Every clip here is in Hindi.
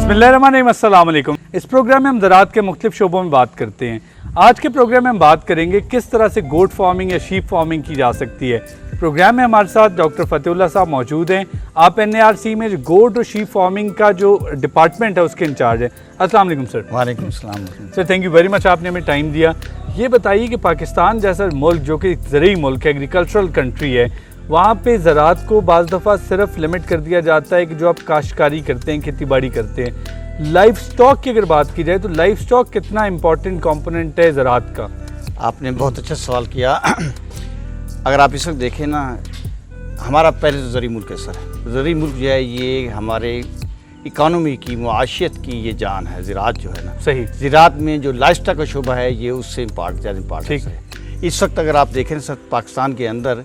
बिस्मिल्लाहिर्रहमानिर्रहीम, अस्सलाम वालेकुम। इस प्रोग्राम में हम ज़राअत के मुख्तलिफ शोबों में बात करते हैं। आज के प्रोग्राम में हम बात करेंगे किस तरह से गोट फार्मिंग या शीप फार्मिंग की जा सकती है। प्रोग्राम में हमारे साथ डॉक्टर फ़तेहुल्लाह साहब मौजूद हैं। आप NARC में गोट और शीप फार्मिंग का जो डिपार्टमेंट है उसके इंचार्ज हैं। अस्सलाम वालेकुम सर। वालेकुम सलाम sir, thank you very much, आपने हमें टाइम दिया। ये बताइए कि पाकिस्तान जैसा मुल्क जो कि ज़रूरी मुल्क है, एग्रीकल्चरल कंट्री है, वहाँ पे ज़राअत को बाज़ दफ़ा सिर्फ लिमिट कर दिया जाता है कि जो आप काश्तकारी करते हैं, खेती बाड़ी करते हैं। लाइफ स्टॉक की अगर बात की जाए तो लाइफ स्टॉक कितना इंपॉर्टेंट कंपोनेंट है ज़राअत का? आपने बहुत अच्छा सवाल किया। अगर आप इस वक्त देखें ना, हमारा पहले तो ज़रूरी मुल्क है सर। ज़रूरी मुल्क जो है ये हमारे इकानमी की, मुआशियत की ये जान है। ज़राअत जो है ना, सही, ज़राअत में जो लाइफस्टाइल का शोबा है ये उससे ज़्यादा इम्पॉर्टेंट है। इस वक्त अगर आप देखें सर, पाकिस्तान के अंदर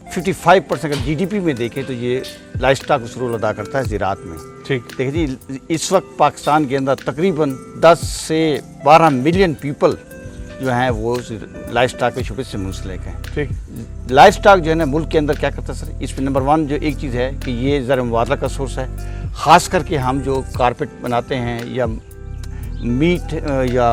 55% अगर GDP में देखें तो ये लाइफस्टाइल उस रोल अदा करता है ज़राअत में। ठीक, देखिए जी, इस वक्त पाकिस्तान के अंदर तकरीबन 10 से 12 मिलियन पीपल जो हैं वो लाइफस्टाइल के शोबे से मुंसलिक हैं। ठीक, लाइफस्टाइल जो है ना मुल्क के अंदर क्या करता है सर, इसमें नंबर 1 जो एक चीज़ है कि ये ज़र मुबादला का सोर्स है। ख़ास करके हम जो कारपेट बनाते हैं या मीट या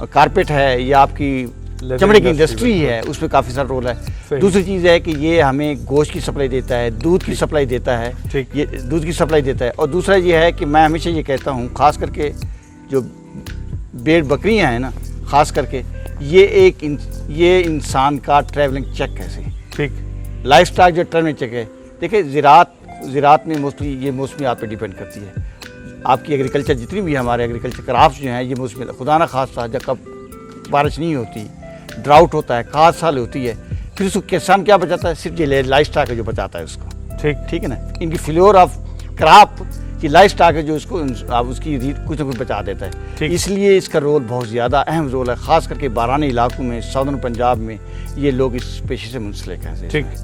कारपेट है या आपकी चमड़े की इंडस्ट्री है, उसमें काफ़ी सारा रोल है। दूसरी चीज़ है कि ये हमें गोश्त की सप्लाई देता है, दूध की सप्लाई देता है। ये दूध की सप्लाई देता है। और दूसरा ये है कि मैं हमेशा ये कहता हूँ, ख़ास करके जो भेड़ बकरियाँ हैं ना, ख़ास करके ये इंसान का ट्रैवलिंग चेक है। ठीक, लाइफस्टाइल जो ट्रैवलिंग चेक है। देखिए ज़राअत में मोस्टली ये मौसमियात पे डिपेंड करती है। आपकी एग्रीकल्चर जितनी भी हमारे एग्रीकल्चर क्राफ्ट जो हैं ये मौसमी, खुदा ना खास्ता जब कब बारिश नहीं होती, ड्राउट होता है, खाद साल होती है, फिर उसको किसान क्या बचाता है? सिर्फ ये लाइफस्टाइल जो बचाता है उसको। ठीक है ना, इनकी फ्लोर ऑफ क्रॉप की लाइफस्टाइल है जो उसको उसकी कुछ ना कुछ बचा देता है। इसलिए इसका रोल बहुत ज़्यादा अहम रोल है। ख़ास करके बारानी इलाकों में, साउदर्न पंजाब में ये लोग इस पेशे से मुंसलिक हैं। ठीक है।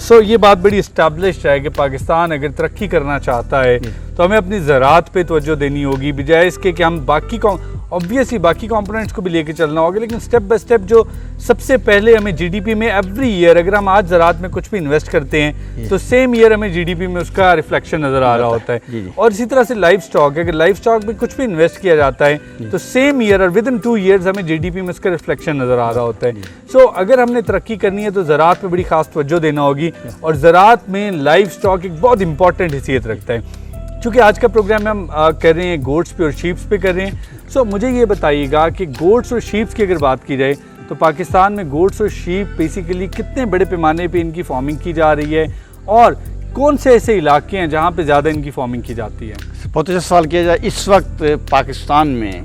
सो ये बात बड़ी इस्टेब्लिश्ड है कि पाकिस्तान अगर तरक्की करना चाहता है तो हमें अपनी ज़राअत पे तवज्जो देनी होगी, बजाय इसके कि हम बाकी ऑब्वियसली बाकी कंपोनेंट्स को भी लेके चलना होगा। लेकिन स्टेप बाय स्टेप जो सबसे पहले हमें GDP में एवरी ईयर, अगर हम आज ज़राअत में कुछ भी इन्वेस्ट करते हैं तो सेम ईयर हमें GDP में उसका रिफ्लेक्शन नज़र आ रहा होता है। और इसी तरह से लाइफ स्टॉक, अगर लाइफ स्टॉक में कुछ भी इन्वेस्ट किया जाता है तो सेम ईयर और विद इन 2 ईयर्स हमें GDP में उसका रिफ्लेक्शन नज़र आ रहा होता है। सो अगर हमने तरक्की करनी है तो ज़राअत पर बड़ी खास तवज्जो देना होगी। और ज़राअत में लाइफ स्टॉक एक बहुत इंपॉर्टेंट हैसियत रखता है। चूँकि आज का प्रोग्राम में हम कर रहे हैं गोट्स पे और शीप्स पे कर रहे हैं। सो मुझे ये बताइएगा कि गोट्स और शीप्स की अगर बात की जाए तो पाकिस्तान में गोट्स और शीप बेसिकली कितने बड़े पैमाने पे इनकी फार्मिंग की जा रही है और कौन से ऐसे इलाके हैं जहाँ पे ज़्यादा इनकी फार्मिंग की जाती है? बहुत अच्छा सवाल किया जाए। इस वक्त पाकिस्तान में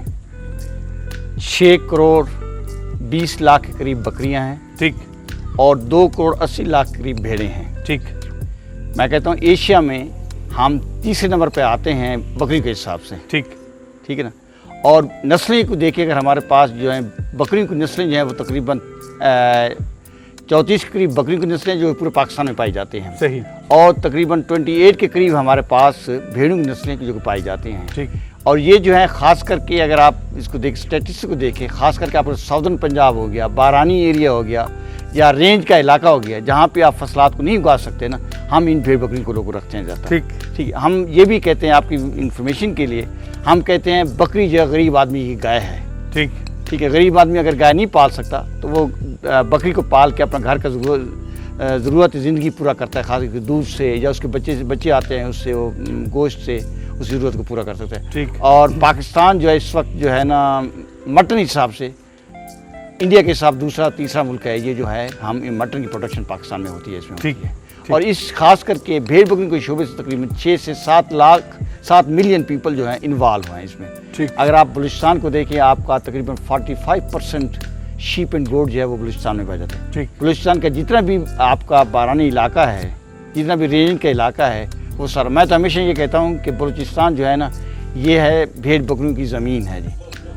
6 करोड़ 20 लाख के करीब बकरियाँ हैं। ठीक, और 2 करोड़ 80 लाख के करीब भेड़ें हैं। ठीक, मैं कहता हूँ एशिया में हम तीसरे नंबर पे आते हैं बकरी के हिसाब से। ठीक है ना। और नस्लें को देखिए, अगर हमारे पास जो है बकरियों की नस्लें जो हैं वो तकरीबन 34 के करीब बकरियों की नस्लें जो पूरे पाकिस्तान में पाई जाती हैं। सही। और तकरीबन 28 के करीब हमारे पास भेड़ों की नस्लें जो पाई जाती हैं। ठीक। और ये जो है ख़ास करके अगर आप इसको स्टैटिस्टिक्स को देखें, ख़ास करके आप साउदर्न पंजाब हो गया, बारानी एरिया हो गया या रेंज का इलाका हो गया, जहाँ पे आप फसलात को नहीं उगा सकते ना, हम इन भेड़ बकरी को लोग रखते हैं ज़्यादा। ठीक है। हम ये भी कहते हैं आपकी इंफॉर्मेशन के लिए, हम कहते हैं बकरी जो गरीब आदमी की गाय है। ठीक है। गरीब आदमी अगर गाय नहीं पाल सकता तो वो बकरी को पाल के अपना घर का ज़रूरत ज़िंदगी पूरा करता है। खास करके दूध से या उसके बच्चे आते हैं उससे, वो गोश्त से उस ज़रूरत को पूरा कर सकते हैं। ठीक। और पाकिस्तान जो है इस वक्त जो है ना, मटन हिसाब से इंडिया के साथ दूसरा तीसरा मुल्क है। ये जो है हम मटन की प्रोडक्शन पाकिस्तान में होती है इसमें। ठीक है। और इस खास करके भेड़ बकरी के शोबे से तकरीबन 6 से 7 मिलियन पीपल जो हैं इन्वॉल्व हैं इसमें। ठीक। अगर आप बलूचिस्तान को देखें, आपका तकरीबन 45% शीप एंड गोट जो है वो बलूचिस्तान में पाए जाते हैं। ठीक। बलूचिस्तान का जितना भी आपका बारानी इलाका है, जितना भी रेंज का इलाका है, वो सारा, मैं तो हमेशा ये कहता हूँ कि बलूचिस्तान जो है ना, ये है भेड़ बकरियों की ज़मीन है जी।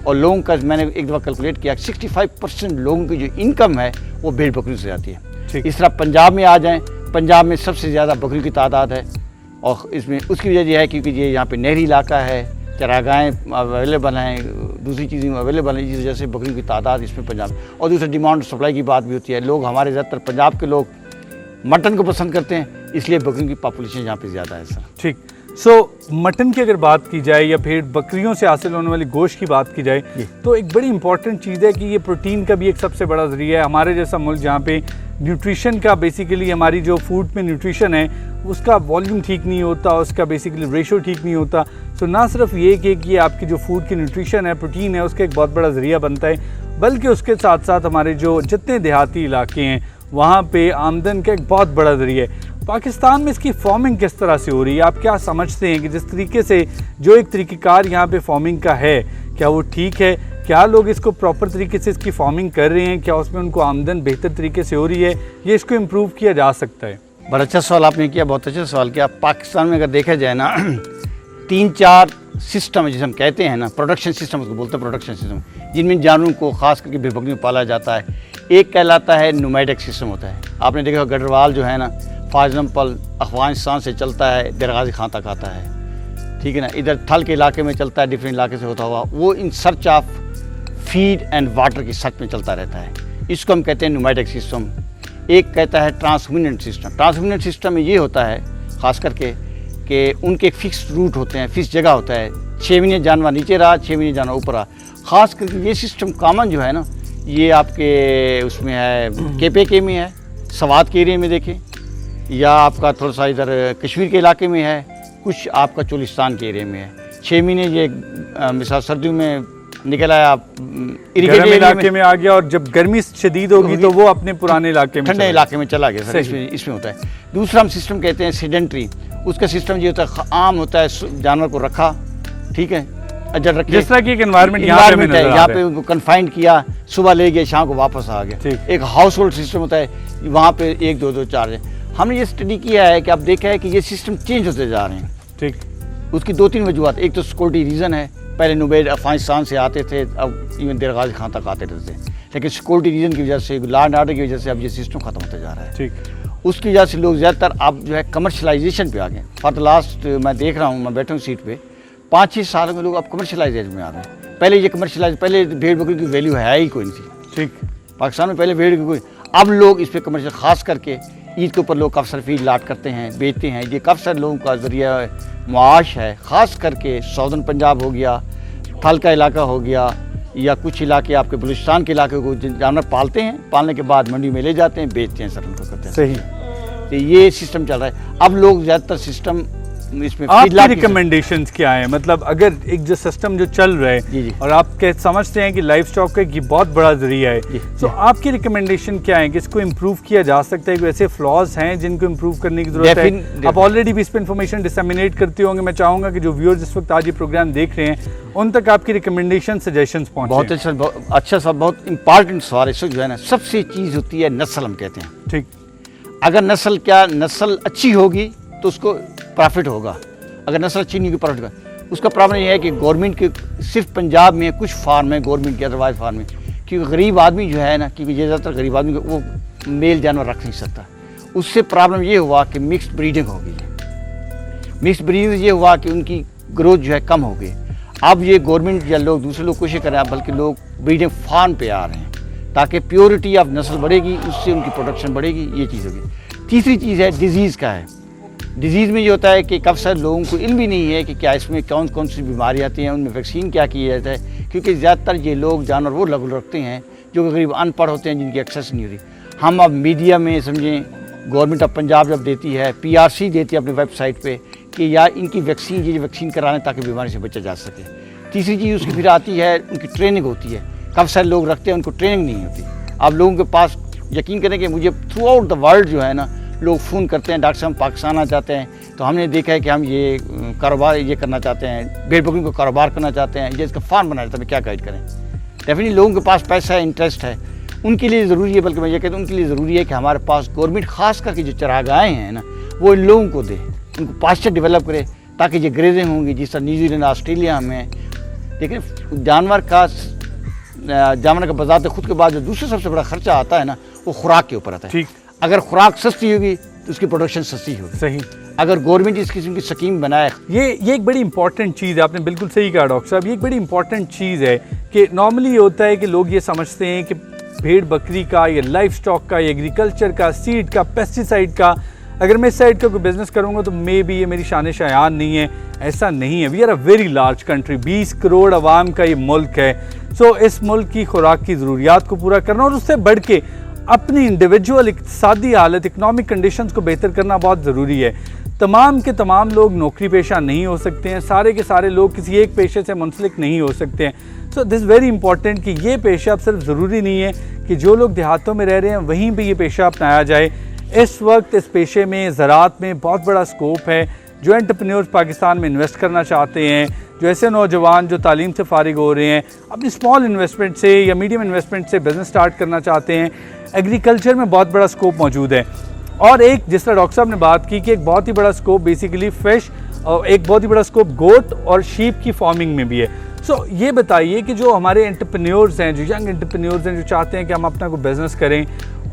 और लोगों का मैंने एक दफ़ा कैलकुलेट किया, 65% लोगों की जो इनकम है वो भेड़ बकरियों से आती है। इस तरह पंजाब में आ जाएं, पंजाब में सबसे ज़्यादा बकरियों की तादाद है। और इसमें उसकी वजह यह है क्योंकि ये यहाँ पे नहरी इलाका है, चरागाहें अवेलेबल हैं, दूसरी चीज़ें अवेलेबल हैं, जिस वजह से बकरियों की तादाद इसमें पंजाब। और दूसरा डिमांड सप्लाई की बात भी होती है। लोग हमारे ज़्यादातर पंजाब के लोग मटन को पसंद करते हैं, इसलिए बकरियों की पॉपुलेशन यहाँ पे ज़्यादा है सर। ठीक। सो मटन की अगर बात की जाए या फिर बकरियों से हासिल होने वाली गोश्त की बात की जाए तो एक बड़ी इंपॉर्टेंट चीज़ है कि ये प्रोटीन का भी एक सबसे बड़ा ज़रिया है। हमारे जैसा मुल्क जहाँ पे न्यूट्रिशन का बेसिकली हमारी जो फूड में न्यूट्रिशन है उसका वॉल्यूम ठीक नहीं होता, उसका बेसिकली रेशो ठीक नहीं होता। सो ना सिर्फ ये कि ये आपकी जो फूड की न्यूट्रिशन है, प्रोटीन है, उसका एक बहुत बड़ा ज़रिया बनता है, बल्कि उसके साथ साथ हमारे जो जितने देहाती इलाके हैं वहाँ पे आमदन का एक बहुत बड़ा ज़रिया है। पाकिस्तान में इसकी फार्मिंग किस तरह से हो रही है? आप क्या समझते हैं कि जिस तरीके से जो एक तरीक़ेकार यहाँ पे फार्मिंग का है, क्या वो ठीक है? क्या लोग इसको प्रॉपर तरीके से इसकी फार्मिंग कर रहे हैं? क्या उसमें उनको आमदन बेहतर तरीके से हो रही है? ये इसको इम्प्रूव किया जा सकता है? बड़ा अच्छा सवाल आपने किया, बहुत अच्छा सवाल किया। पाकिस्तान में अगर देखा जाए ना 3-4 सिस्टम जिसे हम कहते हैं ना, प्रोडक्शन सिस्टम उसको बोलते हैं, प्रोडक्शन सिस्टम, जिनमें जानवरों को खास करके भेड़ बकरियों में पाला जाता है। एक कहलाता है नोमैडिक सिस्टम होता है। आपने देखा गढ़वाल जो है ना, फॉर एग्जाम्पल अफगानिस्तान से चलता है, दरगाज़ी खां तक आता है, ठीक है ना, इधर थल के इलाके में चलता है, डिफरेंट इलाके से होता हुआ वो in search of feed and water की सर्च में चलता रहता है। इसको हम कहते हैं नोमैडिक सिस्टम। एक कहता है ट्रांसमिनेंट सिस्टम। ट्रांसमिनेंट सिस्टम में ये होता है ख़ास करके कि उनके फिक्स रूट होते हैं, फिक्स जगह होता है, 6 महीने जानवर नीचे रहा, 6 महीने जानवर ऊपर रहा। ख़ास करके ये सिस्टम कॉमन जो है ना, ये आपके उसमें है, KPK में है, सवात के एरिया में देखें, या आपका थोड़ा सा इधर कश्मीर के इलाके में है, कुछ आपका चोलिस्तान के एरिया में है। 6 महीने ये मिसाल सर्दियों में निकल आया, इरिगेटेड इलाके में आ गया, और जब गर्मी शदीद होगी तो वो अपने पुराने इलाके में, ठंडे इलाके में चला गया सर। इसमें होता है। दूसरा हम सिस्टम कहते हैं सेडेंट्री। उसका सिस्टम ये होता है, आम होता है, जानवर को रखा, ठीक है, अजर रखे, जिस तरह की एक एनवायरनमेंट है, यहाँ पे उनको कन्फाइंड किया, सुबह ले गए, शाम को वापस आ गया। एक हाउस होल्ड सिस्टम होता है, वहाँ पे 1, 2, 2, 4 है। हमने ये स्टडी किया है कि अब देखा है कि ये सिस्टम चेंज होते जा रहे हैं। ठीक, उसकी 2-3 वजूहत। एक तो सिक्योरिटी रीज़न है, पहले नुबैर अफगानिस्तान से आते थे, अब इवन दरगाज़ी खां तक आते रहते थे, लेकिन सिक्योरिटी रीज़न की वजह से, लॉ एंड ऑर्डर की वजह से अब ये सिस्टम ख़त्म होता जा रहा है। ठीक, उसकी वजह से लोग ज़्यादातर अब जो है कमर्शलाइजेशन पे आ गए। फॉर द लास्ट मैं देख रहा हूँ, मैं बैठा हूँ सीट पे, 5-6 साल में लोग अब कमर्शलाइजेशन में आ रहे हैं। पहले ये कमर्शलाइज, पहले भेड़ बकरी की वैल्यू है ही कोई नहीं थी। ठीक, पाकिस्तान में पहले भेड़ की कोई, अब लोग इस पर कमर्शियल, ख़ास करके ईद के ऊपर लोग काफ़ी फीड लाट करते हैं, बेचते हैं। ये काफ़ी सारे लोगों का ज़रिया मुआश है। ख़ास करके सऊदर्न पंजाब हो गया, थल का इलाका हो गया, या कुछ इलाके आपके बलूचिस्तान के इलाके को जानवर पालते हैं, पालने के बाद मंडी में ले जाते हैं, बेचते हैं, सर उनको करते हैं। सही, तो ये सिस्टम चल रहा है। अब लोग ज़्यादातर सिस्टम इसमें आपकी रिकमेंडेशंस क्या है? मतलब अगर एक जो सिस्टम जो चल रहा है और आप समझते हैं कि लाइफ स्टॉक का ये बहुत बड़ा जरिया है, तो आपकी रिकमेंडेशन क्या है कि इसको इम्प्रूव किया जा सकता है? वैसे फ्लॉज हैं जिनको इम्प्रूव करने की जरूरत है? आप ऑलरेडी भी इस पर इन्फॉर्मेशन डिसमिनेट करते होंगे। मैं चाहूँगा कि जो व्यूअर्स इस वक्त आज ये प्रोग्राम देख रहे हैं उन तक आपकी रिकमेंडेशन सजेशंस पहुँचे। बहुत अच्छा सा, बहुत इंपॉर्टेंट सवाल है। जो है ना, सबसे चीज़ होती है नस्ल, हम कहते हैं। ठीक, अगर नस्ल अच्छी होगी तो उसको प्रॉफिट होगा, अगर नस्ल अच्छी नहीं होगी प्रॉफिट होगा। उसका प्रॉब्लम यह है कि गवर्नमेंट के सिर्फ पंजाब में कुछ फार्म है, गवर्नमेंट के, अदरवाइज फार्म है, क्योंकि गरीब आदमी जो है ना, क्योंकि ज़्यादातर गरीब आदमी वो मेल जानवर रख नहीं सकता। उससे प्रॉब्लम ये हुआ कि मिक्स्ड ब्रीडिंग हो गई। मिक्स्ड ब्रीडिंग से ये हुआ कि उनकी ग्रोथ जो है कम हो गई। अब ये गवर्नमेंट या लोग, दूसरे लोग कोशिश कर रहे हैं, बल्कि लोग ब्रीडिंग फार्म पे आ रहे हैं, ताकि प्योरिटी ऑफ नस्ल बढ़ेगी, उससे उनकी प्रोडक्शन बढ़ेगी। ये चीज़ होगी। तीसरी चीज़ है डिजीज़ का है। डिजीज़ में ये होता है कि काफ़ी सारे लोगों को इल्म भी नहीं है कि क्या इसमें कौन कौन सी बीमारी आती हैं, उनमें वैक्सीन क्या किया जाता है, क्योंकि ज़्यादातर ये लोग जानवर वो लोग रखते हैं जो गरीब अनपढ़ होते हैं, जिनकी एक्सेस नहीं होती। हम अब मीडिया में समझें, गवर्नमेंट ऑफ पंजाब जब देती है, PRC देती है अपनी वेबसाइट पर कि यार इनकी वैक्सीन, ये वैक्सीन कराने ताकि बीमारी से बचा जा सके। तीसरी चीज़ उसकी फिर आती है, उनकी ट्रेनिंग होती है। काफ़ी सारे लोग रखते हैं, उनको ट्रेनिंग नहीं होती। अब लोगों के पास, यकीन करें कि मुझे थ्रू आउट द वर्ल्ड जो है ना, लोग फ़ोन करते हैं, डॉक्टर साहब हम पाकिस्तान आना चाहते हैं, तो हमने देखा है कि हम ये कारोबार ये करना चाहते हैं, भेड़ बकरी को कारोबार करना चाहते हैं, या इसका फार्म बनाना चाहते हैं, क्या गाइड करें। डेफिनेटली लोगों के पास पैसा है, इंटरेस्ट है, उनके लिए ज़रूरी है, बल्कि मैं ये कहता हूँ उनके लिए ज़रूरी है कि हमारे पास गवर्नमेंट ख़ास करके जो चरागाहें हैं ना, वो इन लोगों को दे, उनको पास्चर डेवलप करे, ताकि ये ग्रेजें होंगी जिस तरह न्यूजीलैंड, ऑस्ट्रेलिया में। लेकिन जानवर का बजाते खुद के बाद जो दूसरा सबसे बड़ा खर्चा आता है ना, वो खुराक के ऊपर आता है। ठीक, अगर खुराक सस्ती होगी तो उसकी प्रोडक्शन सस्ती होगी। सही, अगर गवर्नमेंट इस किस्म की स्कीम बनाए। ये एक बड़ी इंपॉर्टेंट चीज़ है, आपने बिल्कुल सही कहा डॉक्टर साहब। ये एक बड़ी इंपॉर्टेंट चीज़ है कि नॉर्मली ये होता है कि लोग ये समझते हैं कि भेड़ बकरी का, या लाइफ स्टॉक का, या एग्रीकल्चर का, सीड का, पेस्टिसाइड का अगर मैं इस साइड का कोई बिजनेस करूंगा तो मे बी ये मेरी शान शयान नहीं है, ऐसा नहीं है। We are a very large country, 20 crore आवाम का ये मुल्क है। सो इस मुल्क की खुराक की ज़रूरियात को पूरा करना और उससे बढ़ के अपनी इंडिविजुअल इक़्तिसादी हालत, इकनॉमिक कंडीशंस को बेहतर करना बहुत ज़रूरी है। तमाम के तमाम लोग नौकरी पेशा नहीं हो सकते हैं, सारे के सारे लोग किसी एक पेशे से मुंसलिक नहीं हो सकते हैं। सो दिस वेरी इंपॉर्टेंट कि ये पेशा अब सिर्फ ज़रूरी नहीं है कि जो लोग देहातों में रह रहे हैं वहीं पे ये पेशा अपनाया जाए। इस वक्त इस पेशे में, ज़राअत में बहुत बड़ा स्कोप है। जो एंटरप्रेन्योर्स पाकिस्तान में इन्वेस्ट करना चाहते हैं, जो ऐसे नौजवान जो तालीम से फारिग हो रहे हैं, अपनी स्मॉल इन्वेस्टमेंट से या मीडियम इन्वेस्टमेंट से बिज़नेस स्टार्ट करना चाहते हैं, एग्रीकल्चर में बहुत बड़ा स्कोप मौजूद है। और एक जिस तरह डॉक्टर साहब ने बात की कि एक बहुत ही बड़ा स्कोप बेसिकली फ़िश और एक बहुत ही बड़ा स्कोप गोट और शीप की फार्मिंग में भी है। सो ये बताइए कि जो हमारे एंटरप्रेन्योर्स हैं, जो यंग एंटरप्रेन्योर्स हैं, जो चाहते हैं कि हम अपना कोई बिज़नेस करें,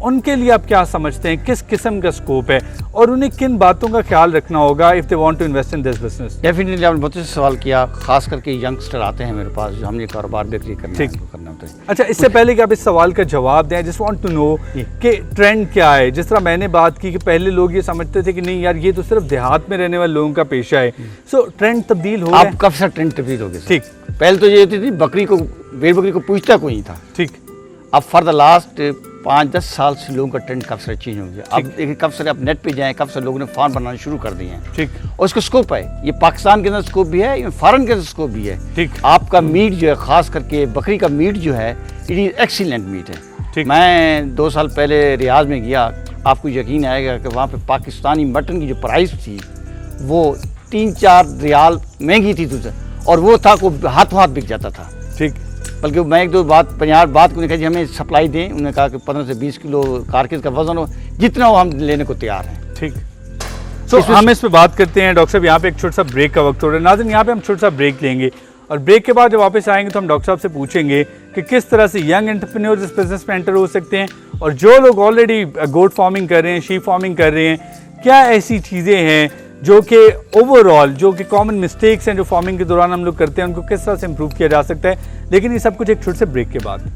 उनके लिए आप क्या समझते हैं, किस किस्म का स्कोप है और उन्हें किन बातों का ख्याल रखना होगा if they want to invest in this business? Definitely आपने बहुत अच्छा सवाल किया। खास करके यंगस्टर आते हैं मेरे पास जो हमने कारोबार बेहतरी करना होता है। अच्छा, इससे पहले कि आप इस सवाल का जवाब दें, जस्ट वांट टू नो कि ट्रेंड क्या है। जिस तरह मैंने बात की कि पहले लोग ये समझते थे कि नहीं यार ये तो सिर्फ देहात में रहने वाले लोगों का पेशा है। सो ट्रेंड तब्दील हो गया। अब काफ़ी सारा ट्रेंड तब्दील हो गया। ठीक, पहले तो ये होती थी बकरी को, भेड़ बकरी को पूछता कोई नहीं था। ठीक। अब फॉर द लास्ट 5-10 साल से लोगों का ट्रेंड काफ़ी सारा चेंज हो गया। अब देखिए काफ़ी सारे आप नेट पे जाएं, काफ़ी सारे लोगों ने फार्म बनाना शुरू कर दिए हैं। ठीक। और इसका स्कोप है, ये पाकिस्तान के अंदर स्कोप भी है, ये फॉरेन के अंदर स्कोप भी है। ठीक। आपका मीट जो है, खास करके बकरी का मीट जो है, इट इज़ एक्सीलेंट मीट है। ठीक। मैं 2 साल पहले रियाज में गया, आपको यकीन आएगा कि वहाँ पे पाकिस्तानी मटन की जो प्राइस थी वो 3-4 रियाल महंगी थी तुझे, और वो था को हाथों हाथ बिक जाता था। ठीक। बल्कि मैं 1-2 बात को उन्हें कहा कि हमें सप्लाई दें। उन्होंने कहा कि 15 से 20 किलो कारकेस का वजन हो, जितना हो हम लेने को तैयार हैं। ठीक। सो हम इस पे बात करते हैं। डॉक्टर साहब यहाँ पे एक छोटा सा ब्रेक का वक्त हो रहा है। नाज़रीन, यहाँ पे हम छोटा सा ब्रेक लेंगे और ब्रेक के बाद जब वापस आएंगे तो हम डॉक्टर साहब से पूछेंगे कि किस तरह से यंग एंटरप्रेन्योर्स इस बिजनेस में एंटर हो सकते हैं और जो लोग ऑलरेडी गोट फार्मिंग कर रहे हैं, शीप फार्मिंग कर रहे हैं, क्या ऐसी चीज़ें हैं जो कि ओवरऑल जो कि कॉमन मिस्टेक्स हैं जो फार्मिंग के दौरान हम लोग करते हैं, उनको किस तरह से इम्प्रूव किया जा सकता है। लेकिन ये सब कुछ एक छोटे से ब्रेक के बाद।